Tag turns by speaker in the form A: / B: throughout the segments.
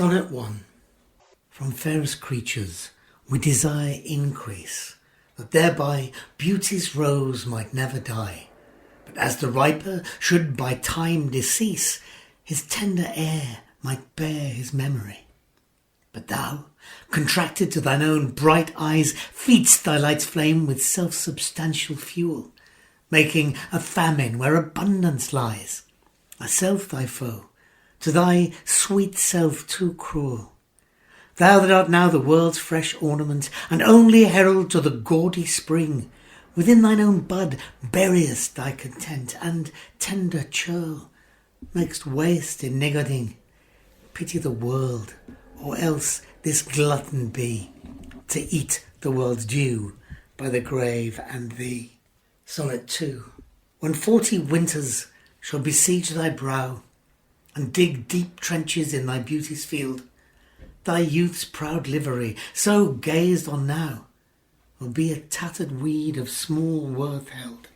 A: Sonnet 1. From fairest creatures we desire increase, that thereby beauty's rose might never die. But as the riper should by time decease, his tender air might bear his memory. But thou, contracted to thine own bright eyes, feed'st thy light's flame with self-substantial fuel, making a famine where abundance lies, thyself thy foe, to thy sweet self too cruel. Thou that art now the world's fresh ornament, and only herald to the gaudy spring, within thine own bud buryest thy content, and tender churl makest waste in niggarding. Pity the world, or else this glutton be, to eat the world's due by the grave and thee. Sonnet 2. When 40 winters shall besiege thy brow, and dig deep trenches in thy beauty's field, thy youth's proud livery, so gazed on now, will be a tattered weed of small worth held.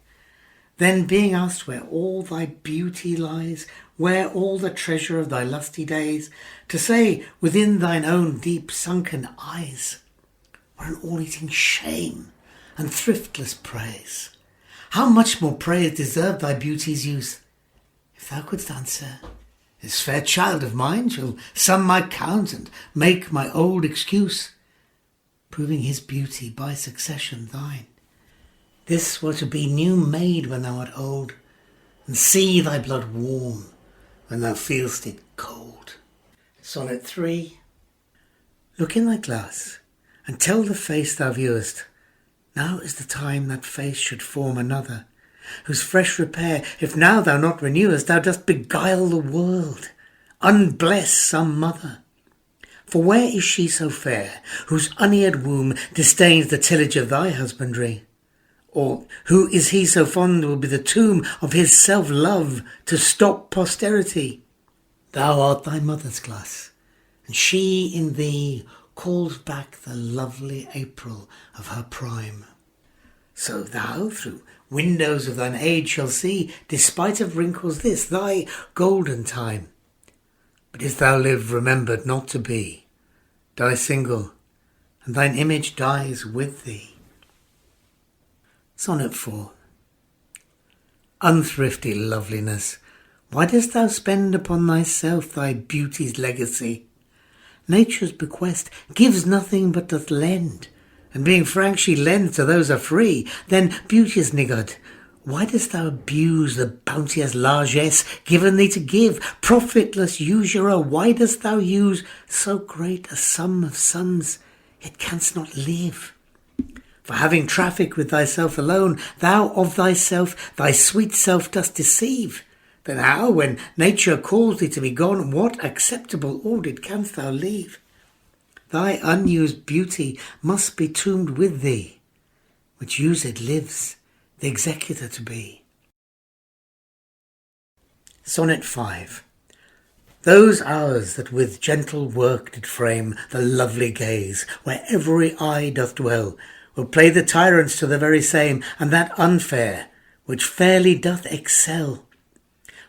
A: Then being asked where all thy beauty lies, where all the treasure of thy lusty days, to say within thine own deep sunken eyes, were an all-eating shame and thriftless praise. How much more praise deserved thy beauty's youth? If thou couldst answer, this fair child of mine shall sum my count and make my old excuse, proving his beauty by succession thine. This were to be new made when thou art old, and see thy blood warm when thou feel'st it cold. Sonnet 3. Look in thy glass, and tell the face thou viewest, now is the time that face should form another, whose fresh repair, if now thou not renewest, thou dost beguile the world, unbless some mother. For where is she so fair, whose uneared womb disdains the tillage of thy husbandry? Or who is he so fond will be the tomb of his self-love to stop posterity? Thou art thy mother's glass, and she in thee calls back the lovely April of her prime. So thou through windows of thine age shall see, despite of wrinkles, this thy golden time. But if thou live remembered not to be, die single, and thine image dies with thee. Sonnet 4. Unthrifty loveliness, why dost thou spend upon thyself thy beauty's legacy? Nature's bequest gives nothing but doth lend, and being frank she lends to those are free. Then beauty is niggard, why dost thou abuse the bounteous largesse given thee to give? Profitless usurer, why dost thou use so great a sum of sums, yet canst not live? For having traffic with thyself alone, thou of thyself, thy sweet self dost deceive. Then how, when nature calls thee to be gone, what acceptable audit canst thou leave? Thy unused beauty must be tombed with thee, which used lives, the executor to be. Sonnet 5. Those hours that with gentle work did frame the lovely gaze, where every eye doth dwell, will play the tyrants to the very same, and that unfair, which fairly doth excel.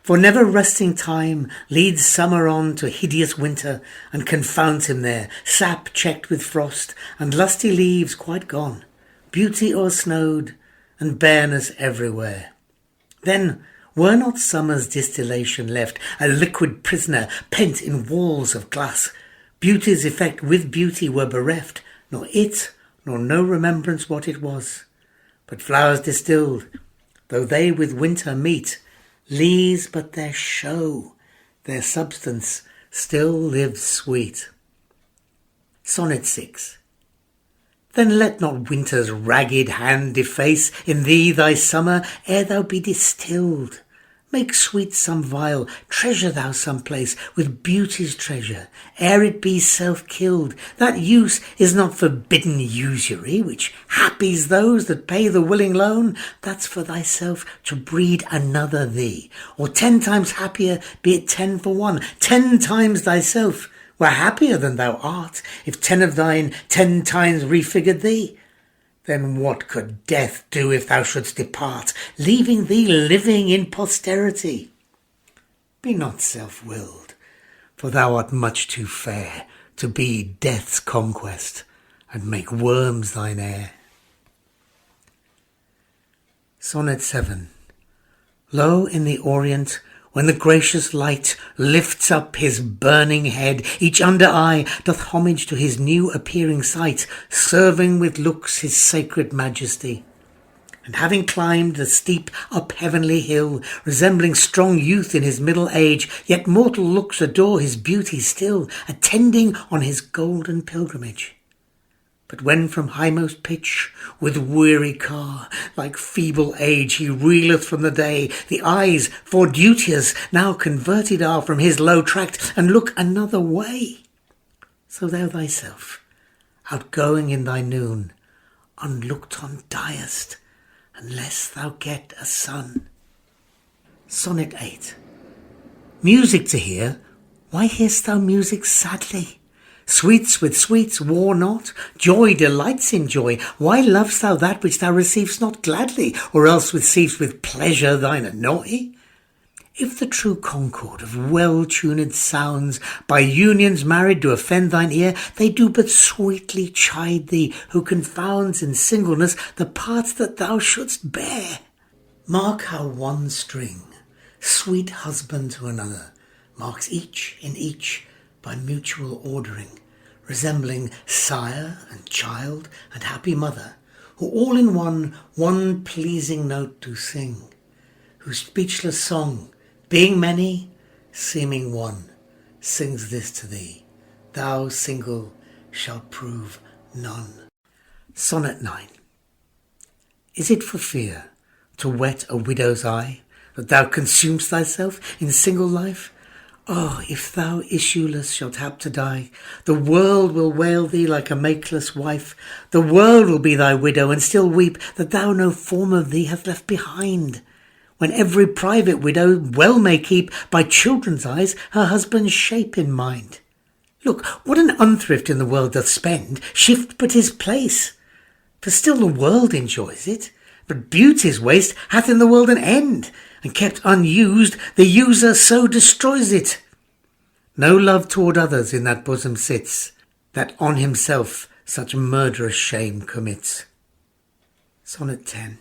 A: For never resting time leads summer on to hideous winter, and confounds him there, sap checked with frost, and lusty leaves quite gone, beauty o'ersnowed, and bareness everywhere. Then were not summer's distillation left, a liquid prisoner pent in walls of glass? Beauty's effect with beauty were bereft, nor it, nor no remembrance what it was. But flowers distilled, though they with winter meet, lees but their show, their substance still lives sweet. Sonnet 6. Then let not winter's ragged hand deface in thee thy summer ere thou be distilled. Make sweet some vial, treasure thou some place with beauty's treasure, ere it be self-killed. That use is not forbidden usury, which happies those that pay the willing loan. That's for thyself to breed another thee, or 10 times happier, be it 10 for 1. 10 times thyself were happier than thou art, if 10 of thine 10 times refigured thee. Then what could death do if thou shouldst depart, leaving thee living in posterity? Be not self-willed, For thou art much too fair to be death's conquest, and make worms thine heir. Sonnet 7. Lo, in the Orient, when the gracious light lifts up his burning head, each under eye doth homage to his new appearing sight, serving with looks his sacred majesty. And having climbed the steep up heavenly hill, resembling strong youth in his middle age, yet mortal looks adore his beauty still, attending on his golden pilgrimage. But when from highmost pitch, with weary car, like feeble age he reeleth from the day, the eyes, for duteous, now converted are from his low tract, and look another way. So thou thyself, outgoing in thy noon, unlooked on diest, unless thou get a son. Sonnet 8. Music to hear, why hear'st thou music sadly? Sweets with sweets war not, joy delights in joy. Why lovest thou that which thou receivest not gladly, or else receivest with pleasure thine annoy? If the true concord of well-tuned sounds by unions married do offend thine ear, they do but sweetly chide thee, who confounds in singleness the parts that thou shouldst bear. Mark how one string, sweet husband to another, marks each in each by mutual ordering, resembling sire and child and happy mother, who all in one pleasing note do sing, whose speechless song, being many, seeming one, sings this to thee, thou single shalt prove none. Sonnet 9. Is it for fear to wet a widow's eye, that thou consumest thyself in single life? Oh, if thou issueless shalt hap to die, the world will wail thee like a makeless wife. The world will be thy widow, and still weep that thou no form of thee hast left behind, when every private widow well may keep by children's eyes her husband's shape in mind. Look, what an unthrift in the world doth spend, shift but his place. For still the world enjoys it, but beauty's waste hath in the world an end, and kept unused, the user so destroys it. No love toward others in that bosom sits, that on himself such murderous shame commits. Sonnet 10.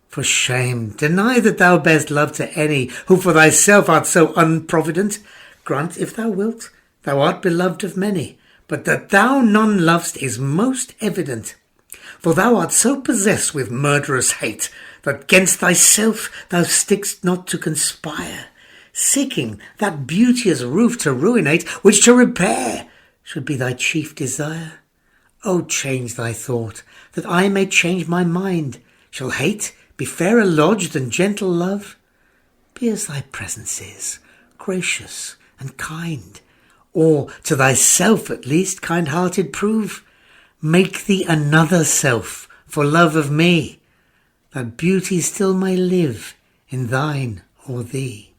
A: For shame, deny that thou bear'st love to any, who for thyself art so unprovident. Grant, if thou wilt, thou art beloved of many, but that thou none lovest is most evident. For thou art so possessed with murderous hate, that 'gainst thyself thou stick'st not to conspire, seeking that beauteous roof to ruinate, which to repair should be thy chief desire. O change thy thought, that I may change my mind. Shall hate be fairer lodged than gentle love? Be as thy presence is, gracious and kind, or to thyself at least kind-hearted prove. Make thee another self for love of me, that beauty still may live in thine or thee.